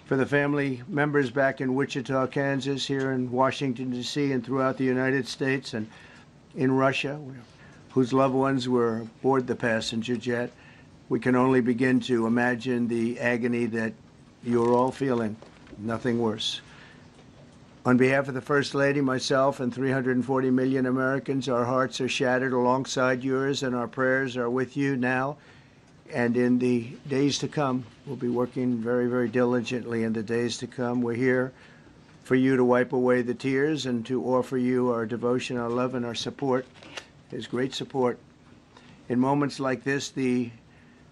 For the family members back in Wichita, Kansas, here in Washington, D.C., and throughout the United States and in Russia, whose loved ones were aboard the passenger jet, we can only begin to imagine the agony that you're all feeling. Nothing worse. On behalf of the First Lady, myself, and 340 million Americans, our hearts are shattered alongside yours, and our prayers are with you now and in the days to come. We'll be working very, very diligently in the days to come. We're here for you to wipe away the tears and to offer you our devotion, our love, and our support. His great support. In moments like this, the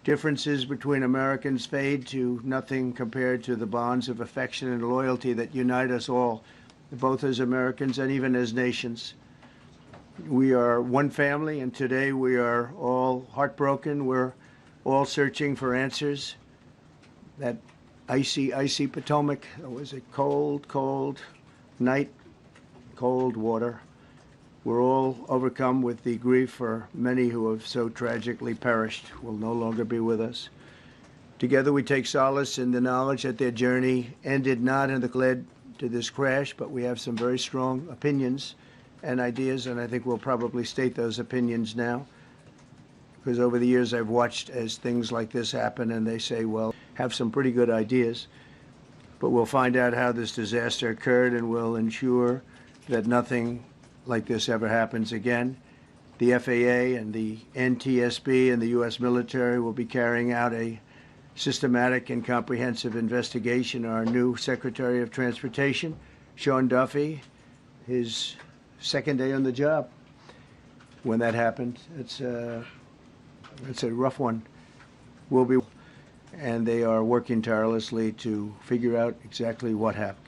differences between Americans fade to nothing compared to the bonds of affection and loyalty that unite us all, both as Americans and even as nations. We are one family, and today we are all heartbroken. We're all searching for answers. That icy Potomac, it was a cold, cold night, cold water. We're all overcome with the grief for many who have so tragically perished, will no longer be with us. Together we take solace in the knowledge that their journey ended not in the led to this crash, but we have some very strong opinions and ideas, and I think we'll probably state those opinions now. Because over the years I've watched as things like this happen, and they say, well, have some pretty good ideas, but we'll find out how this disaster occurred, and we'll ensure that nothing like this ever happens again. The FAA and the NTSB and the U.S. military will be carrying out a systematic and comprehensive investigation. Our new Secretary of Transportation, Sean Duffy, his second day on the job when that happened. It's a rough one. And they are working tirelessly to figure out exactly what happened.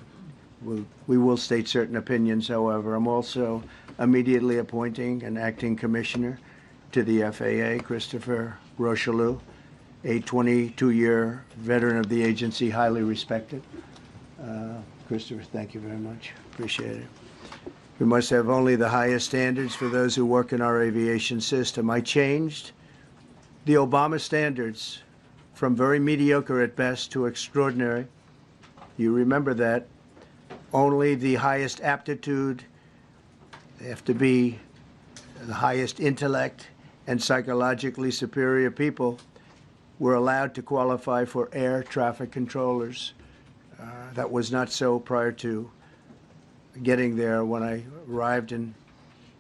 We will state certain opinions, however. I'm also immediately appointing an acting commissioner to the FAA, Christopher Rocheleau, a 22-year veteran of the agency, highly respected. Christopher, thank you very much. Appreciate it. We must have only the highest standards for those who work in our aviation system. I changed the Obama standards from very mediocre at best to extraordinary. You remember that. Only the highest aptitude, they have to be the highest intellect and psychologically superior people were allowed to qualify for air traffic controllers. That was not so prior to getting there. When I arrived in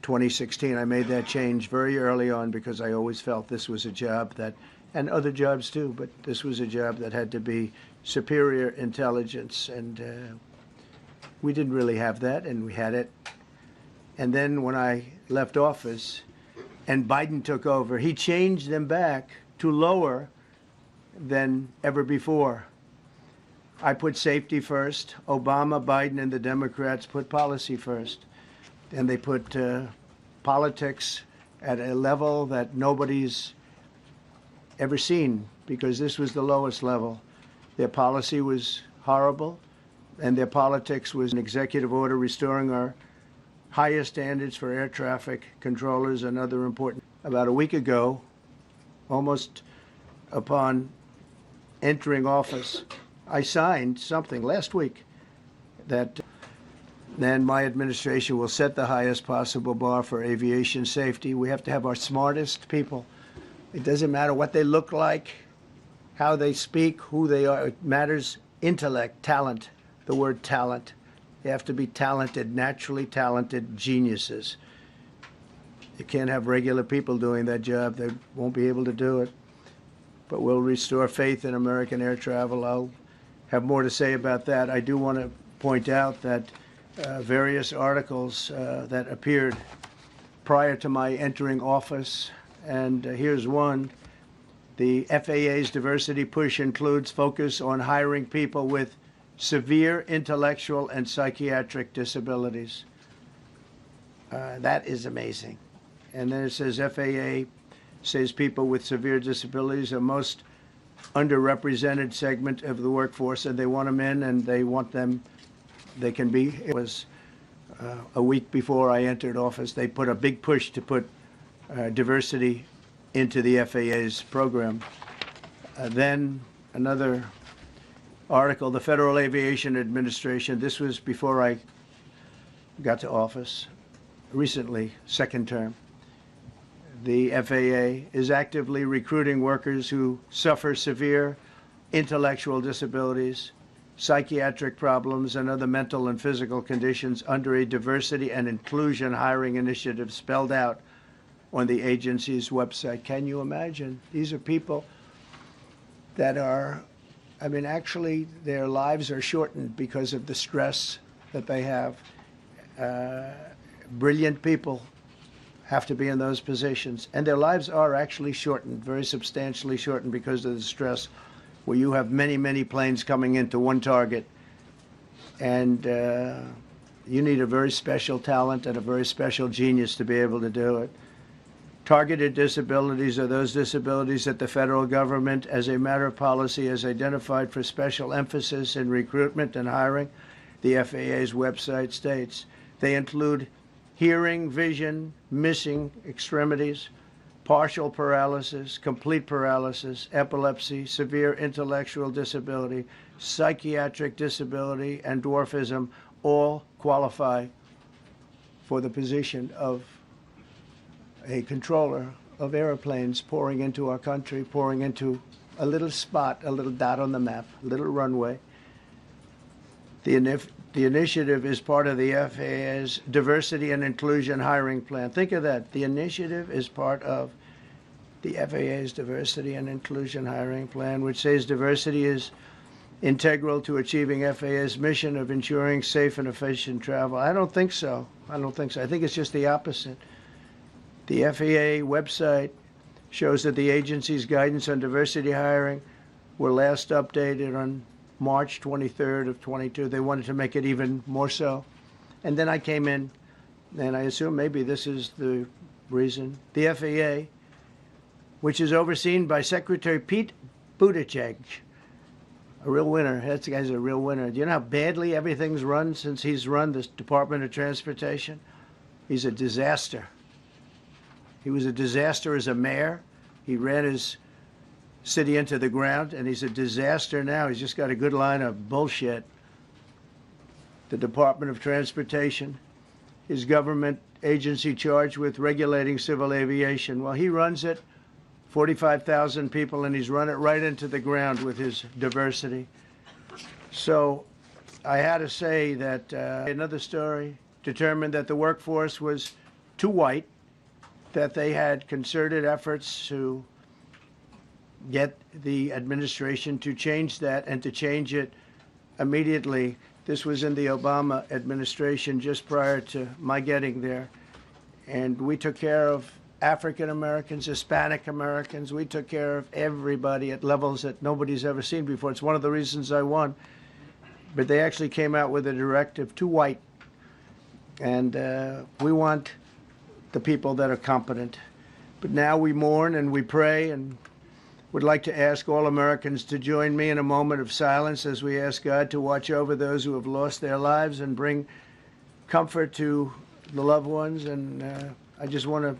2016, I made that change very early on because I always felt this was a job that, and other jobs too, but this was a job that had to be superior intelligence, and we didn't really have that, and we had it. And then when I left office and Biden took over, he changed them back to lower than ever before. I put safety first. Obama, Biden, and the Democrats put policy first. And they put politics at a level that nobody's ever seen, because this was the lowest level. Their policy was horrible, and their politics was an executive order restoring our highest standards for air traffic controllers and other important. About a week ago, almost upon entering office, I signed something last week that then my administration will set the highest possible bar for aviation safety. We have to have our smartest people. It doesn't matter what they look like, how they speak, who they are. It matters intellect, talent, the word talent. They have to be talented, naturally talented geniuses. You can't have regular people doing that job. They won't be able to do it. But we'll restore faith in American air travel. I'll have more to say about that. I do want to point out that various articles that appeared prior to my entering office, and here's one. The FAA's diversity push includes focus on hiring people with severe intellectual and psychiatric disabilities. That is amazing. And then it says FAA says people with severe disabilities are most underrepresented segment of the workforce, and they want them in, and they want them, they can be. It was a week before I entered office, they put a big push to put diversity into the FAA's program. Then another article, the Federal Aviation Administration, this was before I got to office, recently, second term. The FAA is actively recruiting workers who suffer severe intellectual disabilities, psychiatric problems, and other mental and physical conditions under a diversity and inclusion hiring initiative spelled out on the agency's website. Can you imagine? These are people that are, I mean, actually, their lives are shortened because of the stress that they have. Brilliant people have to be in those positions, and their lives are actually shortened, very substantially shortened, because of the stress, where you have many, many planes coming into one target, and you need a very special talent and a very special genius to be able to do it. Targeted disabilities are those disabilities that the federal government, as a matter of policy, has identified for special emphasis in recruitment and hiring. The FAA's website states they include hearing, vision, missing extremities, partial paralysis, complete paralysis, epilepsy, severe intellectual disability, psychiatric disability, and dwarfism all qualify for the position of a controller of airplanes pouring into our country, pouring into a little spot, a little dot on the map, a little runway. The initiative is part of the FAA's diversity and inclusion hiring plan. Think of that. The initiative is part of the FAA's diversity and inclusion hiring plan, which says diversity is integral to achieving FAA's mission of ensuring safe and efficient travel. I don't think so. I don't think so. I think it's just the opposite. The FAA website shows that the agency's guidance on diversity hiring were last updated on March 23rd of 22. They wanted to make it even more so. And then I came in, and I assume maybe this is the reason. The FAA, which is overseen by Secretary Pete Buttigieg, a real winner. That guy's a real winner. Do you know how badly everything's run since he's run this Department of Transportation? He's a disaster. He was a disaster as a mayor. He ran his city into the ground, and he's a disaster now. He's just got a good line of bullshit. The Department of Transportation, his government agency charged with regulating civil aviation. Well, he runs it, 45,000 people, and he's run it right into the ground with his diversity. So I had to say that another story determined that the workforce was too white, that they had concerted efforts to get the administration to change that and to change it immediately. This was in the Obama administration just prior to my getting there. And we took care of African Americans, Hispanic Americans. We took care of everybody at levels that nobody's ever seen before. It's one of the reasons I won. But they actually came out with a directive, too white. And we want the people that are competent. But now we mourn and we pray, and would like to ask all Americans to join me in a moment of silence as we ask God to watch over those who have lost their lives and bring comfort to the loved ones. And I just want to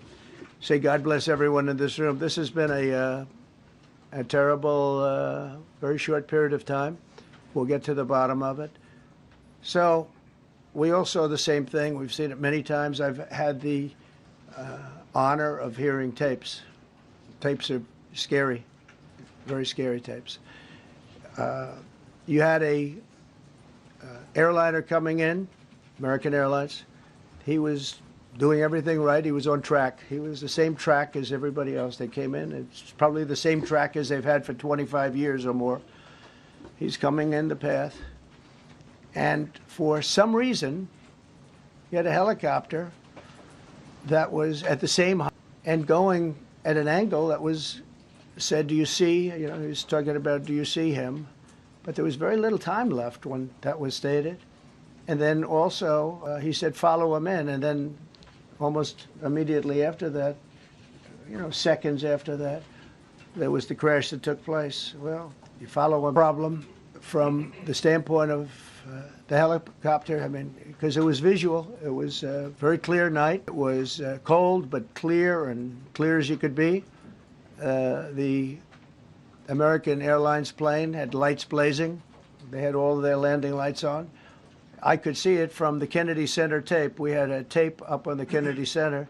say God bless everyone in this room. This has been a terrible, very short period of time. We'll get to the bottom of it. So we all saw the same thing. We've seen it many times. I've had the honor of hearing tapes. Tapes are scary, very scary tapes. You had a airliner coming in, American Airlines. He was doing everything right. He was on track. He was the same track as everybody else. They came in. It's probably the same track as they've had for 25 years or more. He's coming in the path. And for some reason, he had a helicopter that was at the same height and going at an angle that was said, do you see, he was talking about, do you see him? But there was very little time left when that was stated. And then also he said, follow him in. And then almost immediately after that, seconds after that, there was the crash that took place. Well, you follow a problem from the standpoint of the helicopter, because it was visual. It was a very clear night. It was cold, but clear, and clear as you could be. The American Airlines plane had lights blazing, They had all of their landing lights on. I could see it from the Kennedy Center tape. We had a tape up on the Kennedy Center.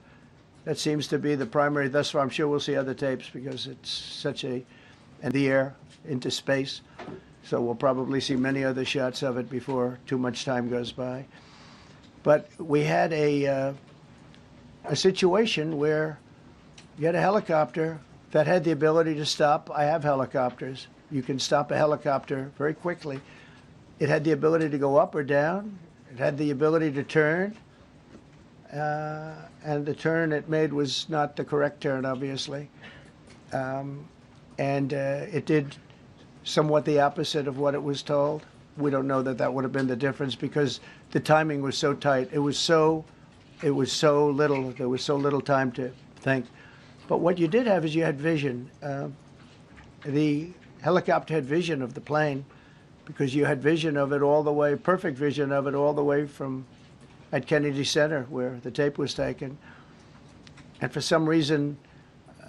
That seems to be the primary thus far. I'm sure we'll see other tapes because it's such a, and the air into space. So we'll probably see many other shots of it before too much time goes by. But we had a situation where you had a helicopter that had the ability to stop. I have helicopters. You can stop a helicopter very quickly. It had the ability to go up or down. It had the ability to turn. And the turn it made was not the correct turn, obviously. It did somewhat the opposite of what it was told. We don't know that that would have been the difference because the timing was so tight. It was so little. There was so little time to think. But what you did have is you had vision. The helicopter had vision of the plane because you had vision of it all the way, perfect vision of it all the way from at Kennedy Center where the tape was taken. And for some reason,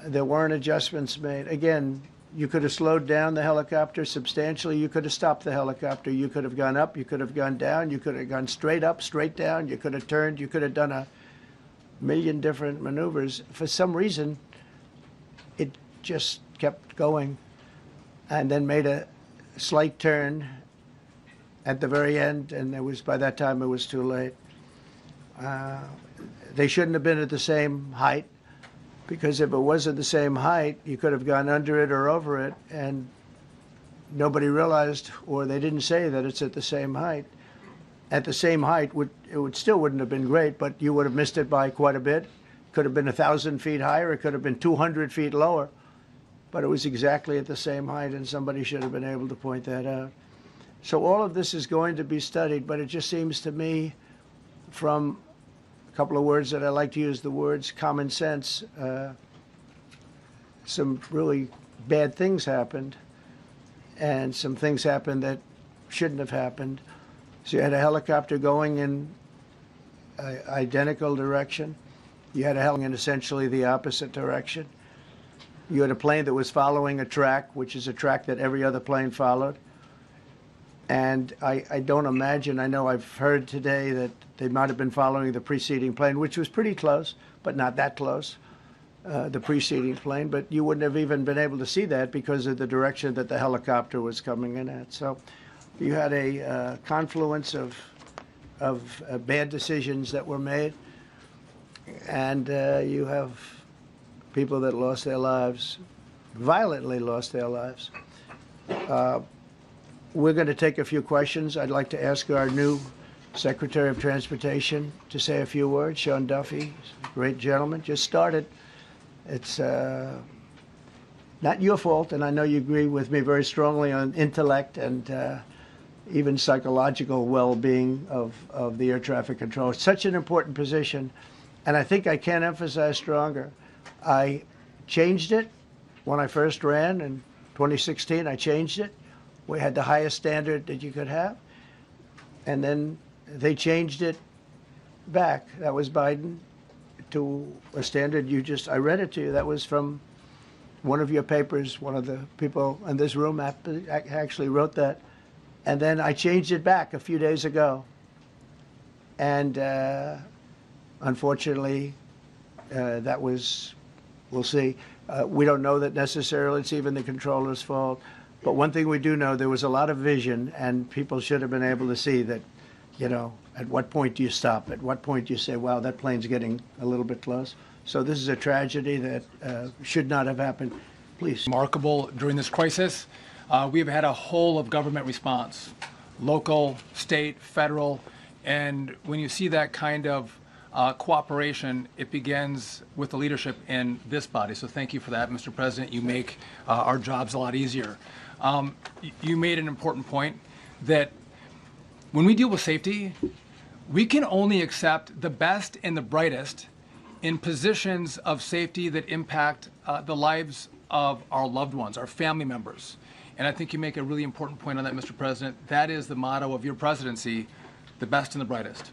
there weren't adjustments made. Again, you could have slowed down the helicopter substantially. You could have stopped the helicopter. You could have gone up. You could have gone down. You could have gone straight up, straight down. You could have turned. You could have done a million different maneuvers. For some reason, it just kept going and then made a slight turn at the very end, and by that time it was too late. They shouldn't have been at the same height, because if it wasn't the same height, you could have gone under it or over it, and nobody realized, or they didn't say that it's at the same height. At the same height, it still wouldn't have been great, but you would have missed it by quite a bit. Could have been 1,000 feet higher. It could have been 200 feet lower. But it was exactly at the same height, and somebody should have been able to point that out. So all of this is going to be studied, but it just seems to me, from a couple of words that I like to use, the words common sense, some really bad things happened, and some things happened that shouldn't have happened. So you had a helicopter going in an identical direction. You had a helicopter in essentially the opposite direction. You had a plane that was following a track, which is a track that every other plane followed. And I don't imagine, I know I've heard today that they might have been following the preceding plane, which was pretty close, but not that close, the preceding plane. But you wouldn't have even been able to see that because of the direction that the helicopter was coming in at. So you had a confluence of bad decisions that were made. And you have people that lost their lives, violently lost their lives. We're going to take a few questions. I'd like to ask our new Secretary of Transportation to say a few words. Sean Duffy, great gentleman, just started. It's not your fault, and I know you agree with me very strongly on intellect and even psychological well-being of the air traffic control. It's such an important position, and I think I can't emphasize stronger. I changed it when I first ran in 2016. I changed it. We had the highest standard that you could have. And then they changed it back. That was Biden, to a standard I read it to you. That was from one of your papers. One of the people in this room actually wrote that. And then I changed it back a few days ago. And unfortunately, that was, we'll see. We don't know that necessarily it's even the controller's fault. But one thing we do know, there was a lot of vision, and people should have been able to see that, at what point do you stop? At what point do you say, wow, that plane's getting a little bit close? So this is a tragedy that should not have happened. Please. Remarkable during this crisis. We've had a whole of government response, local, state, federal, and when you see that kind of cooperation, it begins with the leadership in this body. So thank you for that, Mr. President. You make our jobs a lot easier. You made an important point that when we deal with safety, we can only accept the best and the brightest in positions of safety that impact the lives of our loved ones, our family members. And I think you make a really important point on that, Mr. President. That is the motto of your presidency, the best and the brightest,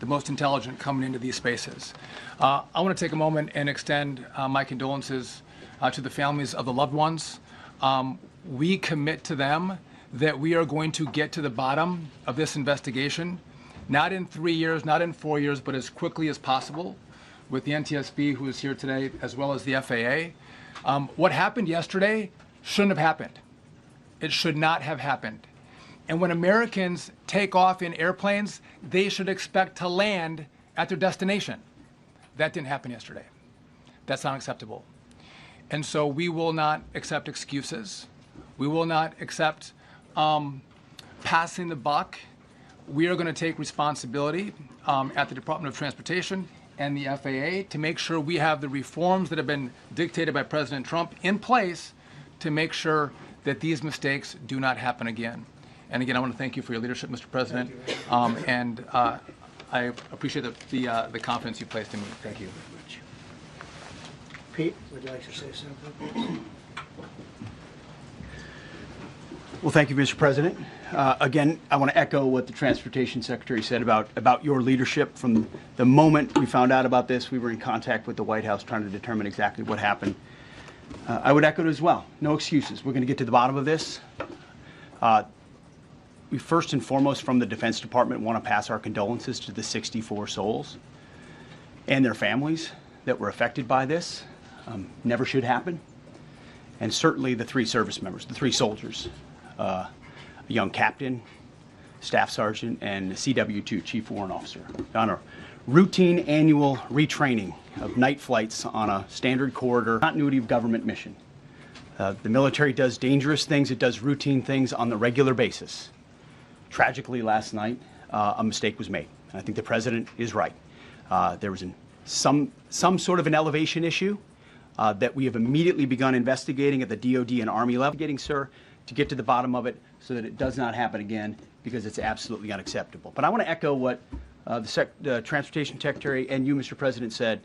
the most intelligent coming into these spaces. I want to take a moment and extend my condolences to the families of the loved ones. We commit to them that we are going to get to the bottom of this investigation, not in 3 years, not in 4 years, but as quickly as possible with the NTSB, who is here today, as well as the FAA. What happened yesterday shouldn't have happened. It should not have happened. And when Americans take off in airplanes, they should expect to land at their destination. That didn't happen yesterday. That's not acceptable. And so we will not accept excuses. We will not accept passing the buck. We are going to take responsibility at the Department of Transportation and the FAA to make sure we have the reforms that have been dictated by President Trump in place to make sure that these mistakes do not happen again. And again, I want to thank you for your leadership, Mr. President, and I appreciate the confidence you placed in me. Thank you. Pete, would you like to say something? Well, thank you, Mr. President. Again, I want to echo what the Transportation Secretary said about your leadership. From the moment we found out about this, we were in contact with the White House trying to determine exactly what happened. I would echo it as well. No excuses. We're going to get to the bottom of this. We first and foremost, from the Defense Department, want to pass our condolences to the 64 souls and their families that were affected by this. Never should happen. And certainly the 3 service members, the 3 soldiers, a young captain, staff sergeant, and CW2, Chief Warrant Officer, on a routine annual retraining of night flights on a standard corridor, continuity of government mission. The military does dangerous things. It does routine things on the regular basis. Tragically, last night, a mistake was made. And I think the president is right. There was some sort of an elevation issue that we have immediately begun investigating at the DOD and Army level, sir, to get to the bottom of it so that it does not happen again, because it's absolutely unacceptable. But I want to echo what the Transportation Secretary and you, Mr. President, said,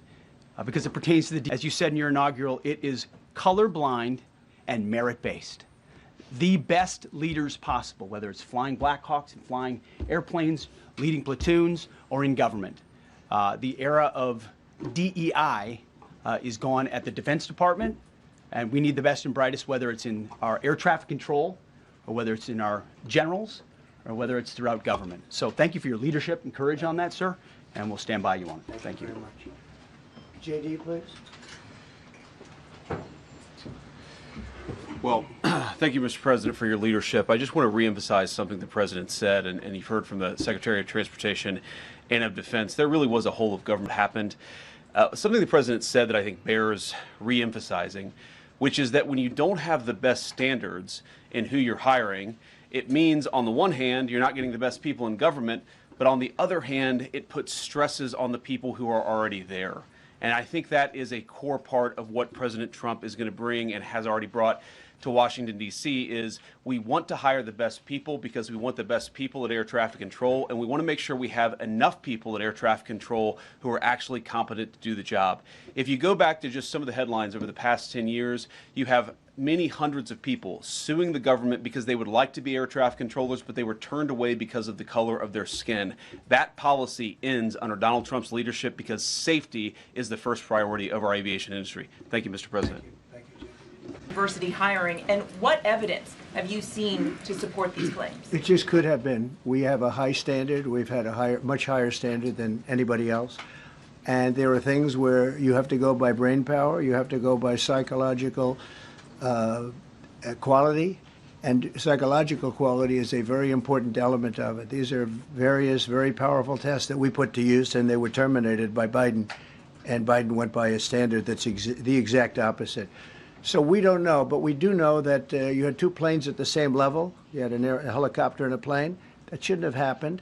because it pertains to as you said in your inaugural, it is colorblind and merit-based. The best leaders possible, whether it's flying Black Hawks and flying airplanes, leading platoons, or in government. The era of DEI is gone at the Defense Department, and we need the best and brightest, whether it's in our air traffic control, or whether it's in our generals, or whether it's throughout government. So thank you for your leadership and courage on that, sir, and we'll stand by you on it. Thank you very much. JD, please. Well, thank you, Mr. President, for your leadership. I just want to reemphasize something the President said, and you've heard from the Secretary of Transportation and of Defense. There really was a whole of government happened. Something the President said that I think bears reemphasizing, which is that when you don't have the best standards in who you're hiring, it means, on the one hand, you're not getting the best people in government, but on the other hand, it puts stresses on the people who are already there. And I think that is a core part of what President Trump is going to bring and has already brought to Washington, D.C. is we want to hire the best people because we want the best people at air traffic control, and we want to make sure we have enough people at air traffic control who are actually competent to do the job. If you go back to just some of the headlines over the past 10 years, you have many hundreds of people suing the government because they would like to be air traffic controllers, but they were turned away because of the color of their skin. That policy ends under Donald Trump's leadership because safety is the first priority of our aviation industry. Thank you, Mr. President. Diversity hiring, and what evidence have you seen to support these claims? It just could have been. We have a high standard. We've had a much higher standard than anybody else. And there are things where you have to go by brain power, you have to go by psychological quality, and psychological quality is a very important element of it. These are various very powerful tests that we put to use, and they were terminated by Biden, and Biden went by a standard that's the exact opposite. So we don't know, but we do know that you had 2 planes at the same level. You had a helicopter and a plane. That shouldn't have happened.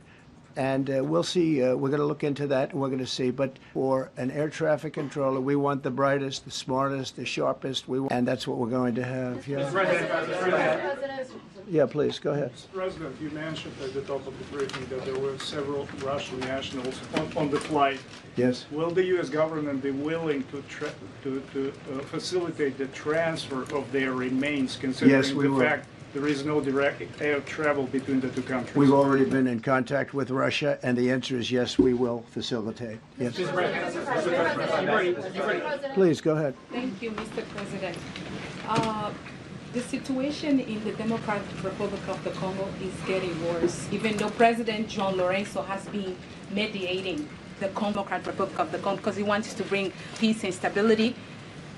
And we'll see. We're going to look into that, and we're going to see. But for an air traffic controller, we want the brightest, the smartest, the sharpest. And that's what we're going to have. Yeah. Mr. President. Yeah, please, go ahead. Mr. President, you mentioned at the top of the briefing that there were several Russian nationals on the flight. Yes. Will the U.S. government be willing to facilitate the transfer of their remains, considering the fact there is no direct air travel between the 2 countries? We've already been in contact with Russia, and the answer is yes, we will facilitate. Yes. Please, go ahead. Thank you, Mr. President. The situation in the Democratic Republic of the Congo is getting worse, even though President John Lorenzo has been mediating the Democratic Republic of the Congo because he wants to bring peace and stability.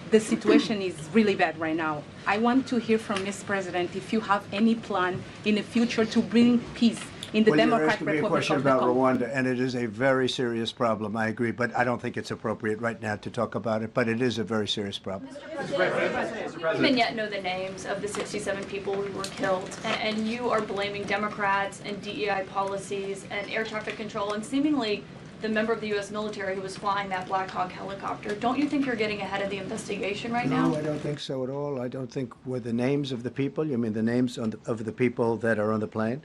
The situation is really bad right now. I want to hear from Ms. President if you have any plan in the future to bring peace in the Well, you're Democratic asking me a Republic question of the about Congo. Rwanda, and it is a very serious problem, I agree, but I don't think it's appropriate right now to talk about it, but it is a very serious problem. We don't even yet know the names of the 67 people who were killed, and you are blaming Democrats and DEI policies and air traffic control and seemingly the member of the U.S. military who was flying that Black Hawk helicopter. Don't you think you're getting ahead of the investigation right now? No, I don't think so at all. I don't think with the names of the people, you mean the names of the people that are on the plane?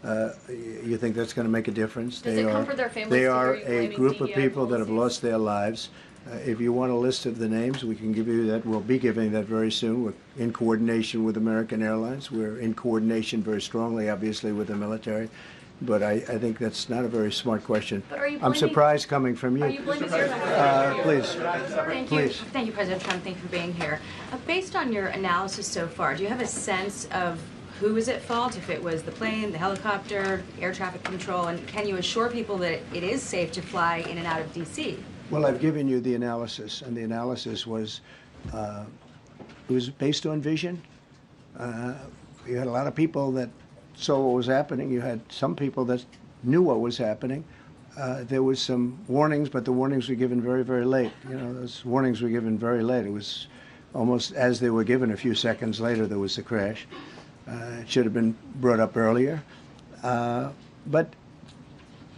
You think that's going to make a difference? Does it comfort their families They to are hear you a blaming group of DEI people that have policies? lost their lives. If you want a list of the names, we can give you that. We'll be giving that very soon. We're in coordination with American Airlines. We're in coordination very strongly, obviously, with the military. But I think that's not a very smart question. But are you I'm blaming- surprised coming from you. Are you blaming your Please. Thank you. Please. Thank you, President Trump. Thank you for being here. Based on your analysis so far, do you have a sense of who is at fault, if it was the plane, the helicopter, air traffic control, and can you assure people that it is safe to fly in and out of D.C.? Well, I've given you the analysis, and the analysis was it was based on vision. You had a lot of people that saw what was happening. You had some people that knew what was happening. There was some warnings, but the warnings were given very, very late. You know, those warnings were given very late. It was almost as they were given. A few seconds later, there was the crash. It should have been brought up earlier. But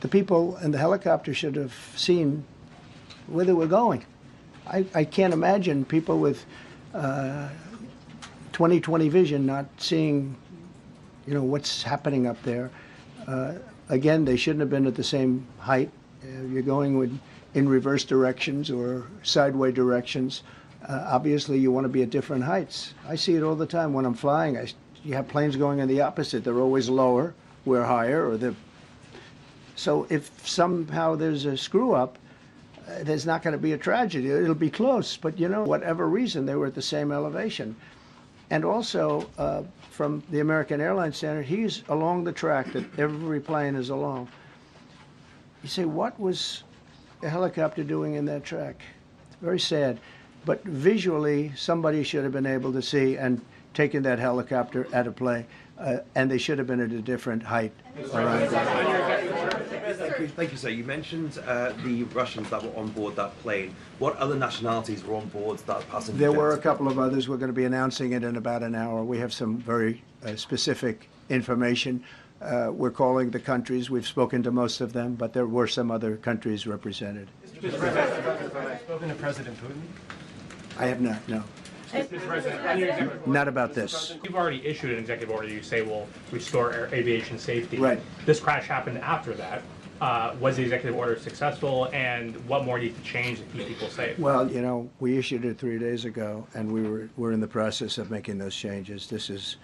the people in the helicopter should have seen where they were going. I can't imagine people with 20/20 vision not seeing, you know, what's happening up there. Again, they shouldn't have been at the same height. You're going in reverse directions or sideways directions. Obviously, you want to be at different heights. I see it all the time when I'm flying. You have planes going in the opposite. They're always lower. We're higher. So if somehow there's a screw up, there's not going to be a tragedy. It'll be close. But, you know, whatever reason, they were at the same elevation. And also, from the American Airlines standard, he's along the track that every plane is along. You say, what was a helicopter doing in that track? It's very sad. But visually, somebody should have been able to see and taken that helicopter out of play, and they should have been at a different height. Thank you, sir. You mentioned the Russians that were on board that plane. What other nationalities were on board that passenger There were a jet? couple of others. We're going to be announcing it in about an hour. We have some very specific information. We're calling the countries. We've spoken to most of them, but there were some other countries represented. Mr. President, have you spoken to President Putin? I have not, no. Mr. President, Not about this. you've already issued an executive order you say will restore aviation safety. Right. This crash happened after that. Was the executive order successful, and what more needs to change to keep people safe? Well, you know, we issued it 3 days ago, and we're in the process of making those changes. This is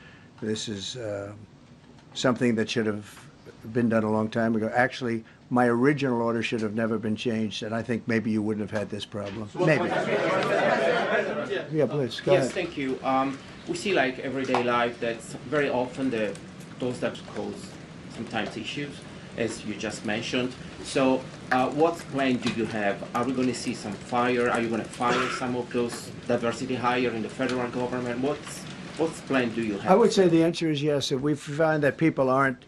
something that should have been done a long time ago. Actually, my original order should have never been changed, and I think maybe you wouldn't have had this problem. Maybe. Yeah, please, go Yes, ahead. thank you. We see like everyday life that very often those that cause sometimes issues, as you just mentioned. So what plan do you have? Are we going to see some fire? Are you going to fire some of those diversity hire in the federal government? What plan do you have? I would say the answer is yes. If we find that people aren't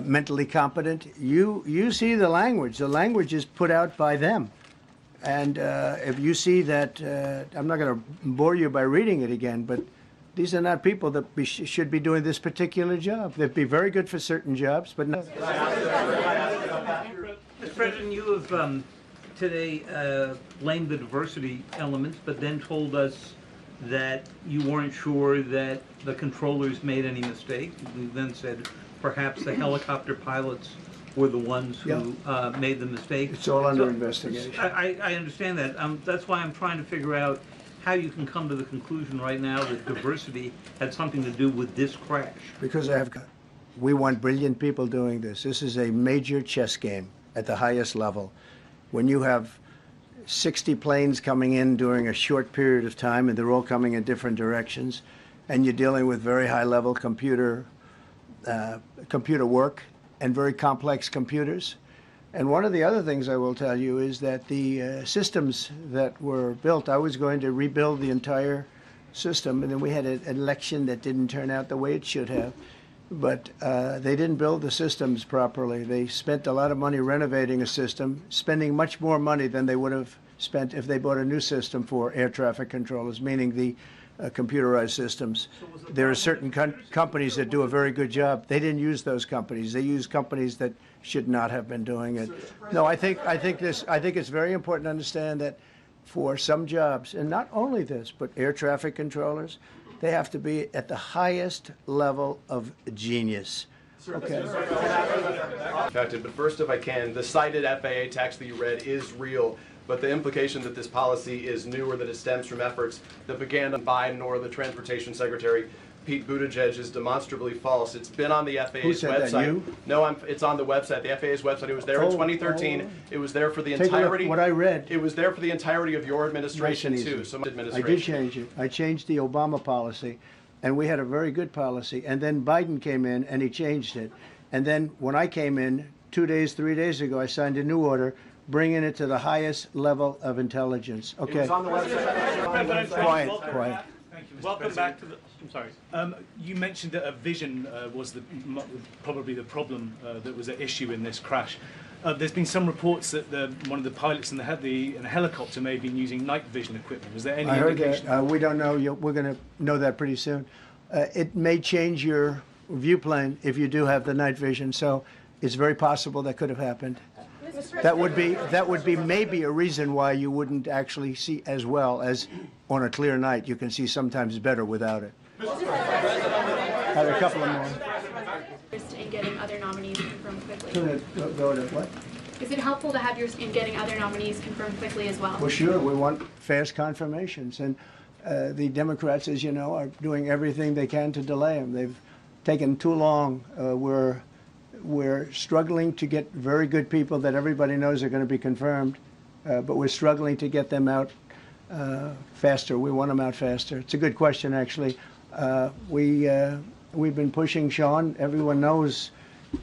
mentally competent, you see the language. The language is put out by them. And if you see that, I'm not going to bore you by reading it again, but these are not people that should be doing this particular job. They'd be very good for certain jobs, but not. Mr. President, you have today blamed the diversity elements, but then told us that you weren't sure that the controllers made any mistake. You then said perhaps the helicopter pilots were the ones who made the mistake. It's all under investigation. I understand that. That's why I'm trying to figure out how you can come to the conclusion right now that diversity had something to do with this crash. Because we want brilliant people doing this. This is a major chess game at the highest level. When you have 60 planes coming in during a short period of time, and they're all coming in different directions, and you're dealing with very high-level computer work and very complex computers. And one of the other things I will tell you is that the systems that were built, I was going to rebuild the entire system, and then we had an election that didn't turn out the way it should have. But they didn't build the systems properly. They spent a lot of money renovating a system, spending much more money than they would have spent if they bought a new system for air traffic controllers, meaning the computerized systems. There are certain companies that do a very good job. They didn't use those companies. They used companies that should not have been doing it. No, I think it's very important to understand that for some jobs, and not only this, but air traffic controllers, they have to be at the highest level of genius. Okay. But first, if I can, the cited FAA text that you read is real, but the implication that this policy is new or that it stems from efforts that began on Biden or the Transportation Secretary Pete Buttigieg is demonstrably false. It's been on the FAA's Who said website. That, you? No, it's on the website, the FAA's website. It was there in 2013. It was there for the entirety. What I read. It was there for the entirety of your administration Nice and too. easy. So administration. I did change it. I changed the Obama policy, and we had a very good policy. And then Biden came in and he changed it. And then when I came in 3 days ago, I signed a new order bringing it to the highest level of intelligence. Okay. It was on the website. Quiet. Thank you, Mr. Welcome back to the. I'm sorry. You mentioned that a vision was probably the problem that was at issue in this crash. There's been some reports that one of the pilots in the helicopter may have been using night vision equipment. Was there any I heard indication? that. We don't know. We're going to know that pretty soon. It may change your view plane if you do have the night vision. So it's very possible that could have happened. That would be maybe a reason why you wouldn't actually see as well as on a clear night. You can see sometimes better without it. I have a couple of more. In getting other nominees confirmed quickly. Go to what? Is it helpful to have yours in getting other nominees confirmed quickly as well? Well, sure. We want fast confirmations, and the Democrats, as you know, are doing everything they can to delay them. They've taken too long. We're struggling to get very good people that everybody knows are going to be confirmed, but we're struggling to get them out faster. We want them out faster. It's a good question, actually. We've been pushing Sean. Everyone knows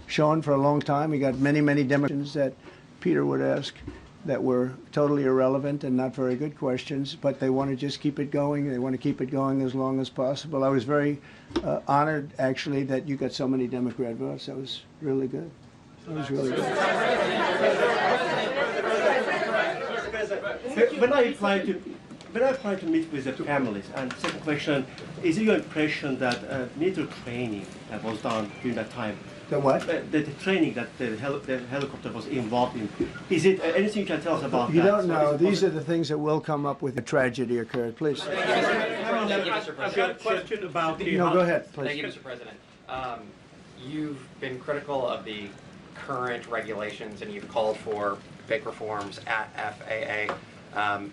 Sean for a long time. He got many Democrats that Peter would ask that were totally irrelevant and not very good questions, but they want to just keep it going. They want to keep it going as long as possible. I was very honored, actually, that you got so many Democrat votes. That was really good. That was really good. When I applied to meet with the families, and second question, is it your impression that military training was done during that time? The what? The training that the helicopter was involved in. Is it anything you can tell us about You that? don't know. These are the things that will come up with a tragedy occurred. Please. I've got a question about the. No, go ahead, please. Thank you, Mr. President. You've been critical of the current regulations, and you've called for big reforms at FAA. I'm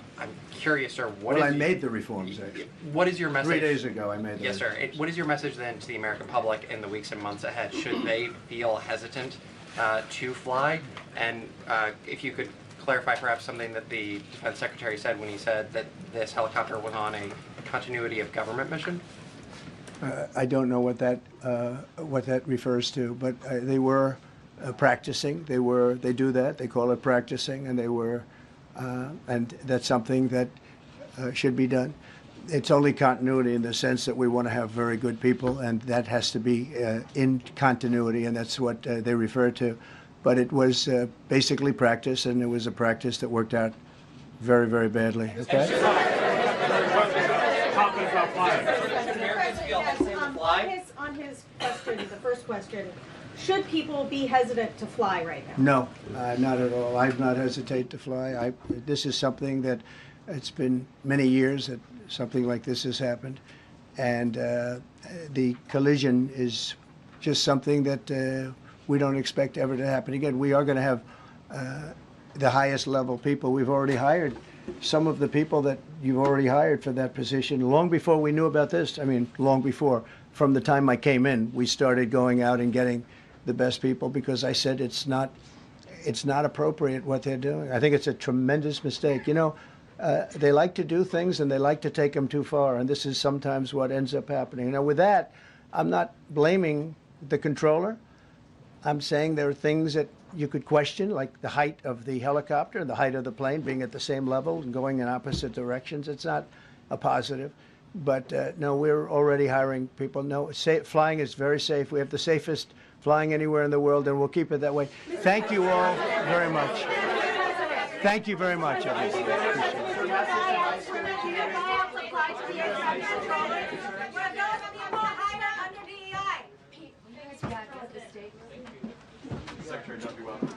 curious, sir. I made the reforms, actually. What is your message? 3 days ago, I made them. Yes, sir. What is your message then to the American public in the weeks and months ahead? Should they feel hesitant to fly? And if you could clarify perhaps something that the Defense Secretary said when he said that this helicopter was on a continuity of government mission? I don't know what that refers to, but they were practicing. They do that. They call it practicing, and they were. And that's something that should be done. It's only continuity in the sense that we want to have very good people, and that has to be in continuity, and that's what they refer to. But it was basically practice, and it was a practice that worked out very badly. Okay? On his question, the first question, should people be hesitant to fly right now? No, not at all. I've not hesitated to fly. This is something that it's been many years that something like this has happened, and the collision is just something that we don't expect ever to happen again. We are going to have the highest level people. We've already hired some of the people that you've already hired for that position long before we knew about this. I mean, long before. From the time I came in, we started going out and getting the best people because I said it's not appropriate what they're doing. I think it's a tremendous mistake. You know, They like to do things and they like to take them too far, and this is sometimes what ends up happening. Now, with that, I'm not blaming the controller. I'm saying there are things that you could question, like the height of the helicopter and the height of the plane being at the same level and going in opposite directions. It's not a positive. But no, we're already hiring people. No, flying is very safe. We have the safest flying anywhere in the world, and we'll keep it that way. Thank you all very much. Thank you very much, everybody. Secretary, don't be welcome.